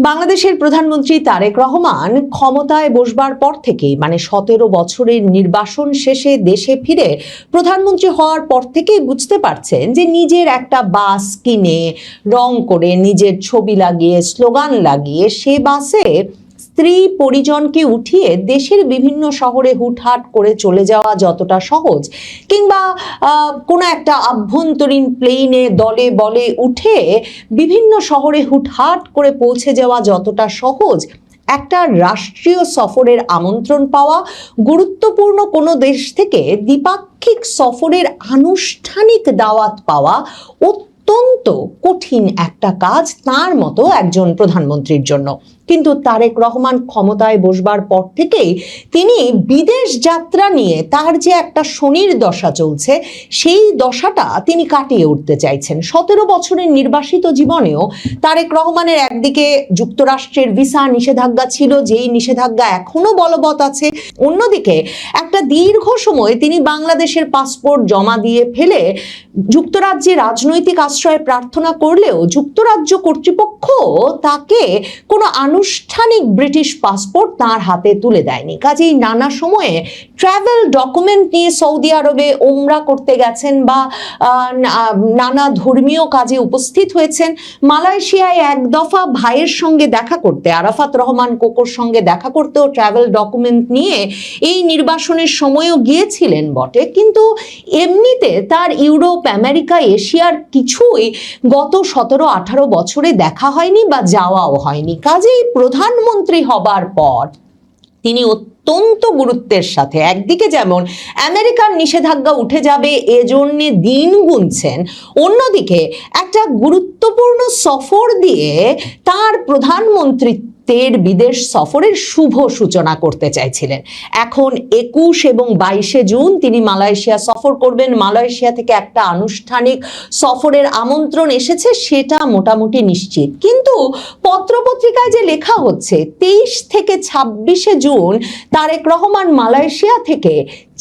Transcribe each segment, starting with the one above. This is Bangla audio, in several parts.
বাংলাদেশের প্রধানমন্ত্রী তারেক রহমান ক্ষমতায় বসবার পর থেকেই 17 বছরের নির্বাসন শেষে দেশে ফিরে প্রধানমন্ত্রী হওয়ার পর থেকেই বুঝতে পারছেন যে নিজের একটা বাস কিনে রং করে নিজের ছবি লাগিয়ে স্লোগান লাগিয়ে সে বাসে স্ত্রী পরিজনকে উঠিয়ে দেশের বিভিন্ন শহরে হুটহাট করে চলে যাওয়া যতটা সহজ, কিংবা কোনো একটা আভ্যন্তরীণ প্লেনে দলে বলে উঠে বিভিন্ন শহরে হুটহাট করে পৌঁছে যাওয়া যতটা সহজ, একটা রাষ্ট্রীয় সফরের আমন্ত্রণ পাওয়া, গুরুত্বপূর্ণ কোনো দেশ থেকে দ্বিপাক্ষিক সফরের আনুষ্ঠানিক দাওয়াত পাওয়া অত্যন্ত কঠিন একটা কাজ তার মতো একজন প্রধানমন্ত্রীর জন্য। কিন্তু তারেক রহমান ক্ষমতায় বসবার পর থেকেই তিনি বিদেশ যাত্রা নিয়ে তার যে একটা শনির দশা চলছে সেই দশাটা তিনি কাটিয়ে উঠতে চাইছেন। 17 বছরের নির্বাসিত জীবনেও তারেক রহমানের একদিকে যুক্তরাষ্ট্রের ভিসা নিষেধাজ্ঞা ছিল, যেই নিষেধাজ্ঞা এখনো বলবৎ আছে, অন্যদিকে একটা দীর্ঘ সময় তিনি বাংলাদেশের পাসপোর্ট জমা দিয়ে ফেলে যুক্তরাজ্যে রাজনৈতিক আশ্রয় প্রার্থনা করলেও যুক্তরাজ্য কর্তৃপক্ষ তাকে কোনো আনুষ্ঠানিক ব্রিটিশ পাসপোর্ট তার হাতে তুলে দেয়নি। কাজেই নানা সময়ে ট্রাভেল ডকুমেন্ট নিয়ে সৌদি আরবে ওমরা করতে গেছেন বা নানা ধর্মীয় কাজে উপস্থিত হয়েছেন। মালয়েশিয়ায় এক দফা ভাইয়ের সঙ্গে দেখা করতে, আরাফাত রহমান কোকোর সঙ্গে দেখা করতেও ট্রাভেল ডকুমেন্ট নিয়ে এই নির্বাসনের সময়ও গিয়েছিলেন বটে, কিন্তু এমনিতে তার ইউরোপ, আমেরিকা, এশিয়ার কিছুই গত 17-18 বছরে দেখা হয়নি বা যাওয়াও হয়নি। কাজেই প্রধানমন্ত্রী হবার পর তিনি অত্যন্ত গুরুত্বের সাথে একদিকে যেমন আমেরিকার নিষেধাজ্ঞা উঠে যাবে এজন্যে দিন গুনছেন, অন্যদিকে একটা গুরুত্বপূর্ণ সফর দিয়ে তার প্রধানমন্ত্রীত্বের বিদেশ সফরের শুভ সূচনা করতে চাইছিলেন। এখন 21 এবং 22 জুন তিনি মালয়েশিয়া সফর করবেন। মালয়েশিয়া থেকে একটা আনুষ্ঠানিক সফরের আমন্ত্রণ এসেছে, সেটা মোটামুটি নিশ্চিত। কিন্তু পত্রপত্রিকায় যে লেখা হচ্ছে 23 থেকে 26 জুন তারেক রহমান মালয়েশিয়া থেকে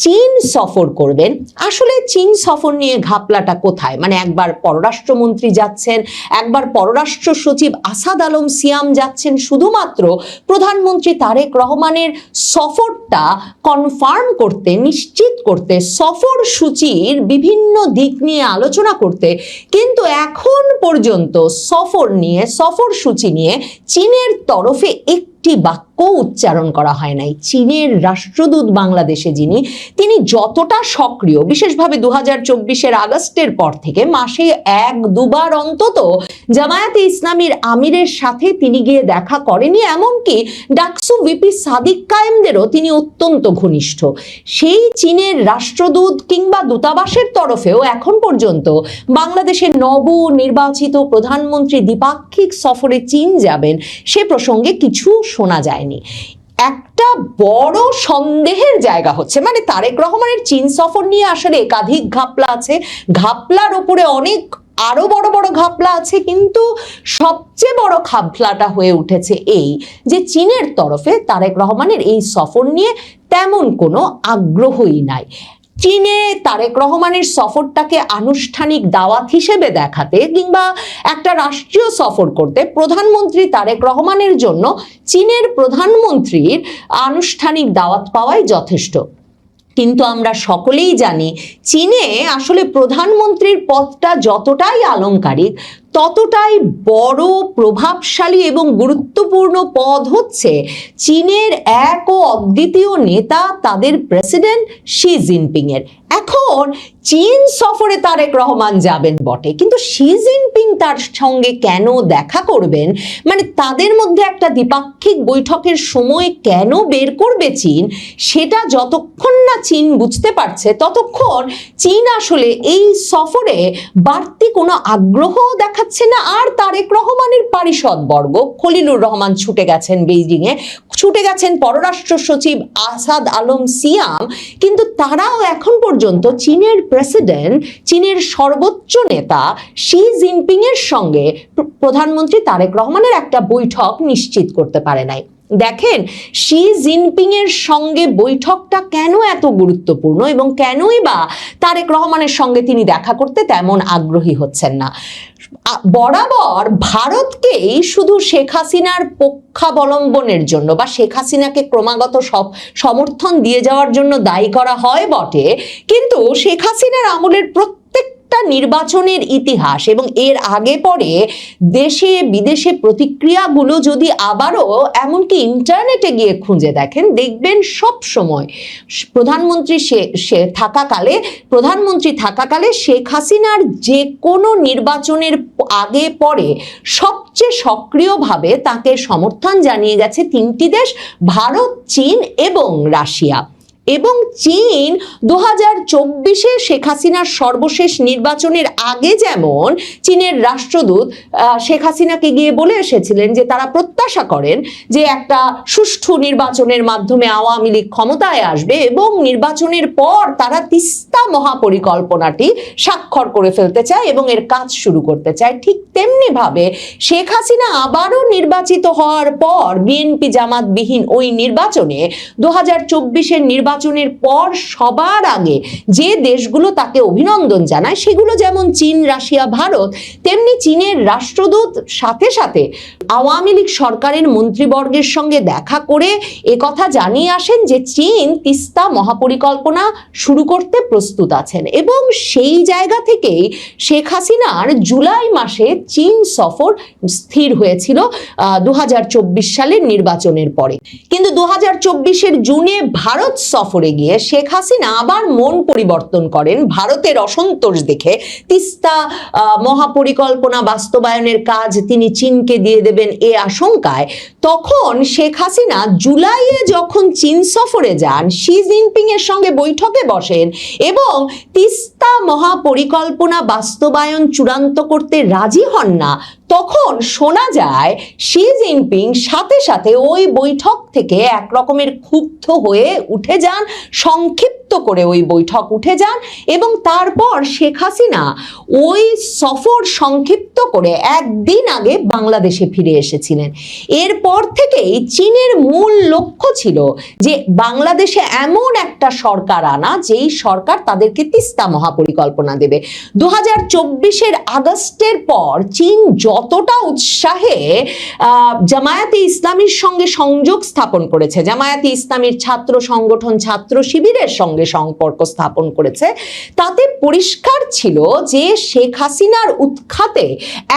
চীন সফর করবেন, আসলে চীন সফর নিয়ে ঘাপলাটা কোথায়? একবার পররাষ্ট্রমন্ত্রী যাচ্ছেন, একবার পররাষ্ট্র সচিব আসাদ আলম সিয়াম যাচ্ছেন শুধুমাত্র প্রধানমন্ত্রী তারেক রহমানের সফরটা কনফার্ম করতে, নিশ্চিত করতে, সফর সূচির বিভিন্ন দিক নিয়ে আলোচনা করতে। কিন্তু এখন পর্যন্ত সফর নিয়ে, সফর সূচি নিয়ে চীনের তরফে একটি বাক্য উচ্চারণ করা হয় নাই। চীনের রাষ্ট্রদূত বাংলাদেশে তিনি যতটা সক্রিয়, বিশেষভাবে 2024 আগস্টের পর থেকে মাসে 1-2 বার অন্তত জামায়াতে ইসলামীর আমিরের সাথে তিনি গিয়ে দেখা করেনি, এমনকি ডাকসু ভিপি সাদিক কায়েমদেরও তিনি অত্যন্ত ঘনিষ্ঠ। সেই চীনের রাষ্ট্রদূত কিংবা দূতাবাসের তরফেও এখন পর্যন্ত বাংলাদেশের নবনির্বাচিত প্রধানমন্ত্রী দ্বিপাক্ষিক সফরে চীন যাবেন সে প্রসঙ্গে কিছু শোনা যায়নি। একটা বড় সন্দেহের জায়গা হচ্ছে, তারেক রহমানের চীন সফর নিয়ে আসলে একাধিক ঘাপলা আছে, ঘাপলার উপরে অনেক আরো বড় বড় ঘাপলা আছে, কিন্তু সবচেয়ে বড় ঘাপলাটা হয়ে উঠেছে এই যে চীনের তরফে তারেক রহমানের এই সফর নিয়ে তেমন কোনো আগ্রহই নাই। চীনে তারেক রহমানের সফরটাকে আনুষ্ঠানিক দাওয়াত হিসেবে দেখাতে কিংবা একটা রাষ্ট্রীয় সফর করতে প্রধানমন্ত্রী তারেক রহমানের জন্য চীনের প্রধানমন্ত্রীর আনুষ্ঠানিক দাওয়াত পাওয়াই যথেষ্ট। কিন্তু আমরা সকলেই জানি চীনে আসলে প্রধানমন্ত্রীর পদটা যতটাই আলংকারিক ততটাই বড়, প্রভাবশালী এবং গুরুত্বপূর্ণ পদ হচ্ছে চীনের এক ও অদ্বিতীয় নেতা, তাদের প্রেসিডেন্ট শি জিনপিং এর। এখন চীন সফরে তারেক রহমান যাবেন বটে, কিন্তু শি জিনপিং তার সঙ্গে কেন দেখা করবেন, তাদের মধ্যে একটা দ্বিপাক্ষিক বৈঠকের সময় কেন বের করবে চীন, সেটা যতক্ষণ না চীন বুঝতে পারছে ততক্ষণ চীন আসলে এই সফরে বাড়তি কোনো আগ্রহ দেখাচ্ছে না। আর তারেক রহমানের পারিষদবর্গ, খলিলুর রহমান ছুটে গেছেন বেইজিং এ, ছুটে গেছেন পররাষ্ট্র সচিব আসাদ আলম সিয়াম, কিন্তু তারাও এখন পর্যন্ত চীনের প্রেসিডেন্ট, চীনের সর্বোচ্চ নেতা শি জিনপিং এর সঙ্গে প্রধানমন্ত্রী তারেক রহমানের একটা বৈঠক নিশ্চিত করতে পারে নাই। দেখেন শি জিনপিং এর সঙ্গে বৈঠকটা কেন এত গুরুত্বপূর্ণ এবং কেনই বা তারেক রহমানের সঙ্গে তিনি দেখা করতে তেমন আগ্রহী হচ্ছেন না। বরাবর ভারতকেই শুধু শেখ হাসিনার পক্ষাবলম্বনের জন্য বা শেখ হাসিনাকে ক্রমাগত সমর্থন দিয়ে যাওয়ার জন্য দায়ী করা হয় বটে, কিন্তু শেখ হাসিনার আমলের প্রত্যেকটা নির্বাচনের ইতিহাস এবং এর আগে পরে দেশে বিদেশে প্রতিক্রিয়াগুলো যদি আবারও এমনকি ইন্টারনেটে গিয়ে খুঁজে দেখেন, দেখবেন সব সময় প্রধানমন্ত্রী থাকাকালে শেখ হাসিনার যে কোনো নির্বাচনের আগে পরে সবচেয়ে সক্রিয়ভাবে তাকে সমর্থন জানিয়ে গেছে তিনটি দেশ, ভারত, চীন এবং রাশিয়া। এবং চীন 2024-এ শেখ হাসিনার সর্বশেষ নির্বাচনের আগে যেমন চীনের রাষ্ট্রদূত শেখ হাসিনাকে গিয়ে বলে এসেছিলেন যে তারা প্রত্যাশা করেন যে একটা সুষ্ঠু নির্বাচনের মাধ্যমে আওয়ামী লীগ ক্ষমতায় আসবে এবং নির্বাচনের পর তারা তিস্তা মহাপরিকল্পনাটি স্বাক্ষর করে ফেলতে চায় এবং এর কাজ শুরু করতে চায়। ঠিক তেমনি ভাবে শেখ হাসিনা আবারও নির্বাচিত হওয়ার পর বিএনপি জামাতবিহীন ওই নির্বাচনে 2024-এর নির্বাচনের পর সবার আগে যে দেশগুলো তাকে অভিনন্দন জানায় সেগুলো যেমন চীন, রাশিয়া, ভারত, তেমনি চীনের রাষ্ট্রদূত সাথে সাথে আওয়ামী লীগ সরকারের মন্ত্রীবর্গের সঙ্গে দেখা করে একথা জানিয়ে আসেন যে চীন তিস্তা মহাপরিকল্পনা শুরু করতে প্রস্তুত আছেন। এবং সেই জায়গা থেকেই শেখ হাসিনার জুলাই মাসে চীন সফর স্থির হয়েছিল 2024 সালের নির্বাচনের পরে। কিন্তু 2024-এর জুনে ভারত সফরে গিয়ে শেখ হাসিনা আবার মন পরিবর্তন করেন ভারতের অসন্তোষ দেখে। তিস্তা মহাপরিকল্পনা বাস্তবায়নের কাজ তিনি চীনকে দিয়ে দেবেন এ আশঙ্কায় তখন শেখ হাসিনা জুলাইয়ে যখন চীন সফরে যান, শি জিনপিং এর সঙ্গে বৈঠকে বসেন এবং তিস্তা মহাপরিকল্পনা বাস্তবায়ন চূড়ান্ত করতে রাজি হন না, তখন শোনা যায় শি জিনপিং সাথে সাথে ওই বৈঠক থেকে এক রকমের ক্ষুব্ধ হয়ে উঠে যান, সংক্ষিপ্ত করে ওই বৈঠক উঠে যান এবং তারপর শেখ হাসিনা ওই সফর সংক্ষিপ্ত করে একদিন আগে বাংলাদেশে ফিরে এসেছিলেন। এরপর থেকেই চীনের মূল লক্ষ্য ছিল যে বাংলাদেশে এমন একটা সরকার আনা যেই সরকার তাদেরকে তিস্তা মহাপরিকল্পনা দেবে। 2024-এর আগস্টের পর চীন যতটা উৎসাহে জামায়াতে ইসলামীর সঙ্গে সংযোগ স্থাপন করেছে, জামায়াতে ইসলামীর ছাত্র সংগঠন ছাত্র শিবিরের সঙ্গে সম্পর্ক স্থাপন করেছে, তাতে পরিষ্কার ছিল যে শেখ হাসিনার উৎখাতে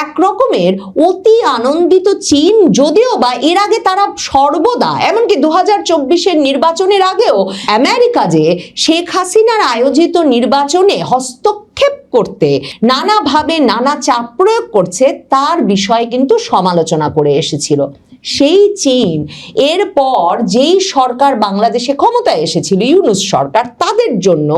এক রকমের অতি আনন্দিত চীন, যদিও বা এর আগে তারা সর্বদা এমনকি 2024-এর নির্বাচনের আগেও আমেরিকা যে শেখ হাসিনার আয়োজিত নির্বাচনে হস্তক্ষেপ করতে নানাভাবে নানা চাপ প্রয়োগ করছে তার বিষয়ে কিন্তু সমালোচনা করে এসেছিল। সেই চীন এরপর যেই সরকার বাংলাদেশে ক্ষমতায় এসেছিল, ইউনূস সরকার, তাদের জন্য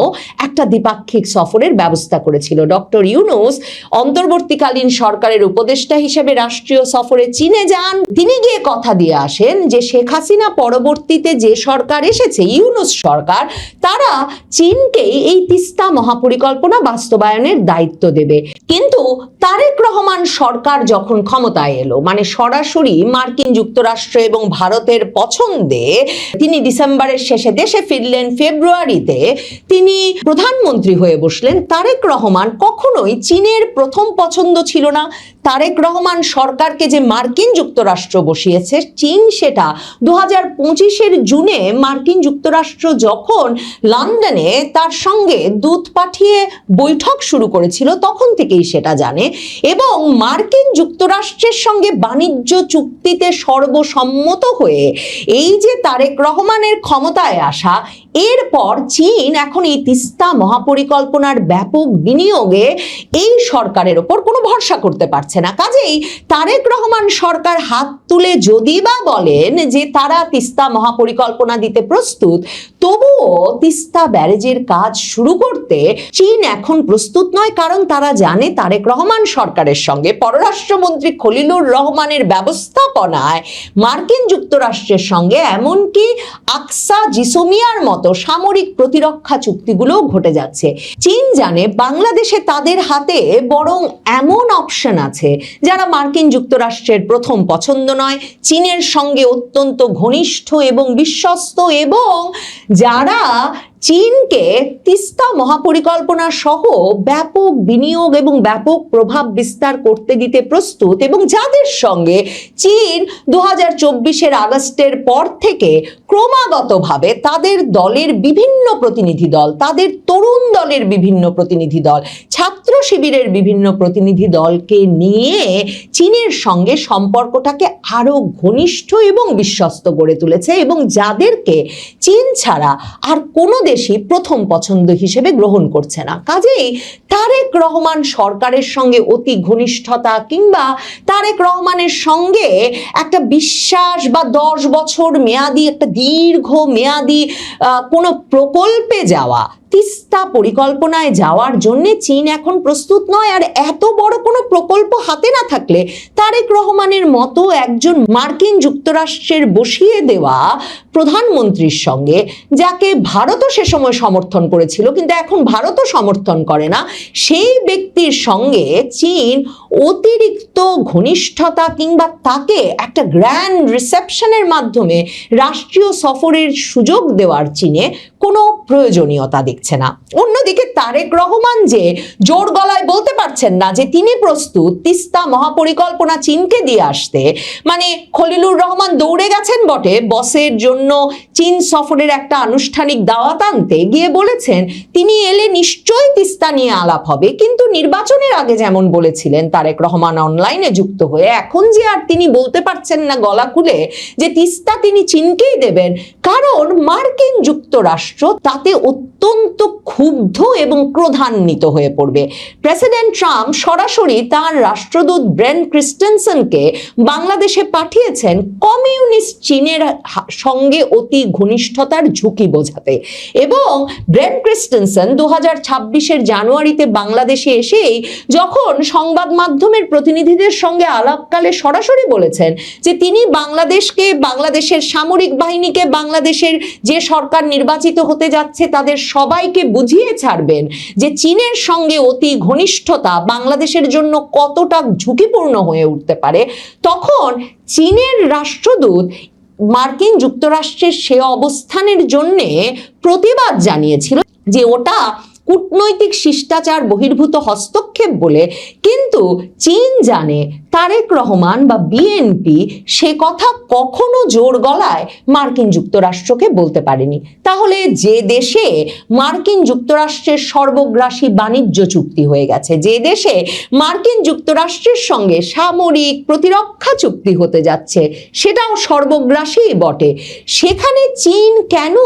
একটা দ্বিপাক্ষিক সফরের ব্যবস্থা করেছিল। ডক্টর ইউনূস অন্তর্বর্তীকালীন সরকারের উপদেষ্টা হিসেবে রাষ্ট্রীয় সফরে চীনে যান। তিনি গিয়ে কথা দিয়ে আসেন যে শেখ হাসিনা পরবর্তীতে যে সরকার এসেছে, ইউনূস সরকার, তারা চীনকেই এই তিস্তা মহাপরিকল্পনা বাস্তবায়নের দায়িত্ব দেবে। কিন্তু তারেক রহমান সরকার যখন ক্ষমতায় এলো, মানে সরাসরি মার্কিন যুক্তরাষ্ট্র এবং ভারতের পছন্দে তিনি ডিসেম্বরের শেষে দেশে ফিরলেন, ফেব্রুয়ারিতে তিনি প্রধানমন্ত্রী হয়ে বসলেন। তারেক রহমান কখনোই চীনের প্রথম পছন্দ ছিল না। তারেক রহমান সরকারকে যে মার্কিন যুক্তরাষ্ট্র বসিয়েছে, চীন সেটা 2025-এর জুনে মার্কিন যুক্তরাষ্ট্র যখন লন্ডনে তার সঙ্গে দূত পাঠিয়ে বৈঠক শুরু করেছিল তখন থেকেই সেটা জানে এবং মার্কিন যুক্তরাষ্ট্রের সঙ্গে বাণিজ্য চুক্তিতে সর্বসম্মত হয়ে এই যে তারেক রহমানের ক্ষমতায় আসা, এরপর চীন এখন এই তিস্তা মহাপরিকল্পনার ব্যাপক বিনিয়োগে এই সরকারের ওপর কোনো ভরসা করতে পারছে না। কাজেই তারেক রহমান সরকার হাত তুলে যদি বা বলেন যে তারা তিস্তা মহাপরিকল্পনা দিতে প্রস্তুত, তবুও তিস্তা ব্যারেজের কাজ শুরু করতে চীন এখন প্রস্তুত নয়, কারণ তারা জানে তারেক রহমান সরকারের সঙ্গে পররাষ্ট্রমন্ত্রী খলিলুর রহমানের ব্যবস্থাপনায় মার্কিন যুক্তরাষ্ট্রের সঙ্গে এমনকি আকসা জিসোমিয়ার মতো সামরিক প্রতিরক্ষা চুক্তিগুলো ঘটে যাচ্ছে। চীন জানে বাংলাদেশে তাদের হাতে বরং এমন অপশন আছে যারা মার্কিন যুক্তরাষ্ট্রের প্রথম পছন্দ নয়, চীনের সঙ্গে অত্যন্ত ঘনিষ্ঠ এবং বিশ্বস্ত, এবং যারা চীনকে তিস্তা মহাপরিকল্পনা সহ ব্যাপক বিনিয়োগ এবং ব্যাপক প্রভাব বিস্তার করতে দিতে প্রস্তুত, এবং যাদের সঙ্গে চীন 2024 আগস্টের পর থেকে ক্রমাগতভাবে তাদের দলের বিভিন্ন প্রতিনিধি দল, তাদের তরুণ দলের বিভিন্ন প্রতিনিধি দল, ছাত্র শিবিরের বিভিন্ন প্রতিনিধি দলকে নিয়ে চীনের সঙ্গে সম্পর্কটাকে আরো ঘনিষ্ঠ এবং বিশ্বস্ত গড়ে তুলেছে, এবং যাদেরকে চীন ছাড়া আর কোনো দেশই প্রথম পছন্দ হিসেবে গ্রহণ করছে না। কাজেই তারেক রহমান সরকারের সঙ্গে অতি ঘনিষ্ঠতা কিংবা তারেক রহমানের সঙ্গে একটা বিশ্বাস বা 10 বছর মেয়াদি একটা দীর্ঘ মেয়াদি কোনো প্রকল্পে যাওয়া, তিস্তা পরিকল্পনায় যাওয়ার জন্য চীন এখন প্রস্তুত নয়। আর এত বড় কোনো প্রকল্প হাতে না থাকলে তারেক রহমানের মতো একজন মার্কিন যুক্তরাষ্ট্রের বসিয়ে দেওয়া প্রধানমন্ত্রীর সঙ্গে, যাকে ভারতও সে সময় সমর্থন করেছিল কিন্তু এখন ভারতও সমর্থন করে না, সেই ব্যক্তির সঙ্গে চীন অতিরিক্ত ঘনিষ্ঠতা কিংবা তাকে একটা গ্র্যান্ড রিসেপশনের মাধ্যমে রাষ্ট্রীয় সফরের সুযোগ দেওয়ার চীনে কোনো প্রয়োজনীয়তা দেখছে না। অন্যদিকে তারেক রহমান যে জোর গলায় বলতে পারছেন না যে তিনি প্রস্তুত তিস্তা মহাপরিকল্পনা চীনকে দিয়ে আসতে, মানে খলিলুর রহমান দৌড়ে গেছেন বটে বসের জন্য চীন সফরের একটা আনুষ্ঠানিক দাওয়াত আনতে, গিয়ে বলেছেন তিনি এলে নিশ্চয়ই তিস্তা নিয়ে আলাপ হবে, কিন্তু নির্বাচনের আগে যেমন বলেছিলেন তারেক রহমান অনলাইনে যুক্ত হয়ে, এখন যে আর তিনি বলতে পারছেন না গলা খুলে যে তিস্তা তিনি চীনকেই দেবেন, কারণ মার্কিন যুক্তরাষ্ট্র তাতে অত্যন্ত ক্ষুব্ধ এবং ক্রোধান্বিত হয়ে পড়বে। প্রেসিডেন্ট ট্রাম্প সরাসরি তার রাষ্ট্রদূত ব্রেন ক্রিস্টেনসেনকে বাংলাদেশে পাঠিয়েছেন কমিউনিস্ট চীনের সঙ্গে অতি ঘনিষ্ঠতার ঝুঁকি বোঝাতে, এবং ব্রেন ক্রিস্টেনসেন 2026 জানুয়ারিতে বাংলাদেশে এসেই যখন সংবাদ মাধ্যমের প্রতিনিধিদের সঙ্গে আলাপকালে সরাসরি বলেছেন যে তিনি বাংলাদেশকে, বাংলাদেশের সামরিক বাহিনীকে, বাংলাদেশের যে সরকার নির্বাচিত হতে যাচ্ছে তাদের সবাইকে বুঝিয়ে ছাড়বেন যে চীনের সঙ্গে অতি ঘনিষ্ঠতা বাংলাদেশের জন্য কতটা ঝুঁকিপূর্ণ হয়ে উঠতে পারে, তখন চীনের রাষ্ট্রদূত মার্কিন যুক্তরাষ্ট্রের সে অবস্থানের জন্য প্রতিবাদ জানিয়েছিল যে ওটা কূটনৈতিক শিষ্টাচার বহির্ভূত হস্তক্ষেপ বলে, কিন্তু চীন জানে তারেক রহমান বা বিএনপি সে কথা কখনো জোর গলায় মার্কিন যুক্তরাষ্ট্রকে বলতে পারেনি। তাহলে যে দেশে মার্কিন যুক্তরাষ্ট্রের সর্বগ্রাসী বাণিজ্য চুক্তি হয়ে গেছে, যে দেশে মার্কিন যুক্তরাষ্ট্রের সঙ্গে সামরিক প্রতিরক্ষা চুক্তি হতে যাচ্ছে, সেটাও সর্বগ্রাসী বটে, সেখানে চীন কেন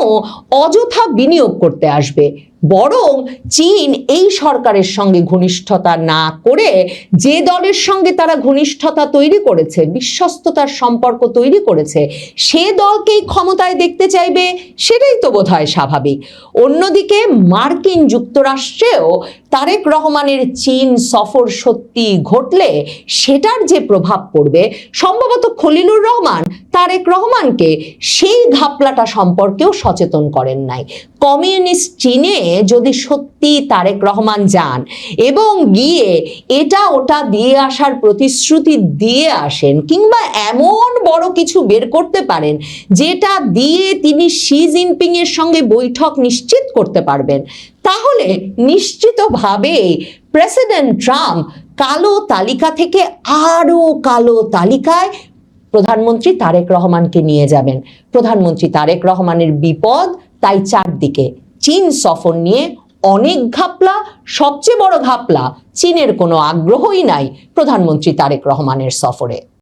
অযথা বিনিয়োগ করতে আসবে? বরং চীন এই সরকারের সঙ্গে ঘনিষ্ঠতা না করে যে দলের সঙ্গে তারা ঘনিষ্ঠতা তৈরি করেছে, বিশ্বস্ততার সম্পর্ক তৈরি করেছে, সে দলকেই ক্ষমতায় দেখতে চাইবে, সেটাই তো বোধহয় স্বাভাবিক। অন্যদিকে মার্কিন যুক্তরাষ্ট্রেও তারেক রহমানের চীন সফর সত্যি ঘটলে সেটার যে প্রভাব পড়বে, সম্ভবত খলিলুর রহমান তারেক রহমানকে সেই ঘাপলাটা সম্পর্কেও সচেতন করেন নাই। কমিউনিস্ট চীনে যদি সত্যি তারেক রহমান যান এবং গিয়ে এটা ওটা দিয়ে আসার প্রতিশ্রুতি দিয়ে আসেন, কিংবা এমন বড় কিছু বের করতে পারেন যেটা দিয়ে তিনি শি জিনপিং এর সঙ্গে বৈঠক নিশ্চিত করতে পারবেন, তাহলে নিশ্চিতভাবে প্রেসিডেন্ট ট্রাম্প কালো তালিকা থেকে আরো কালো তালিকায় প্রধানমন্ত্রী তারেক রহমানকে নিয়ে যাবেন। প্রধানমন্ত্রী তারেক রহমানের বিপদ তাই চারদিকে। চীন সফর নিয়ে অনেক ঘাপলা, সবচেয়ে বড় ঘাপলা চীনের কোনো আগ্রহই নাই প্রধানমন্ত্রী তারেক রহমানের সফরে।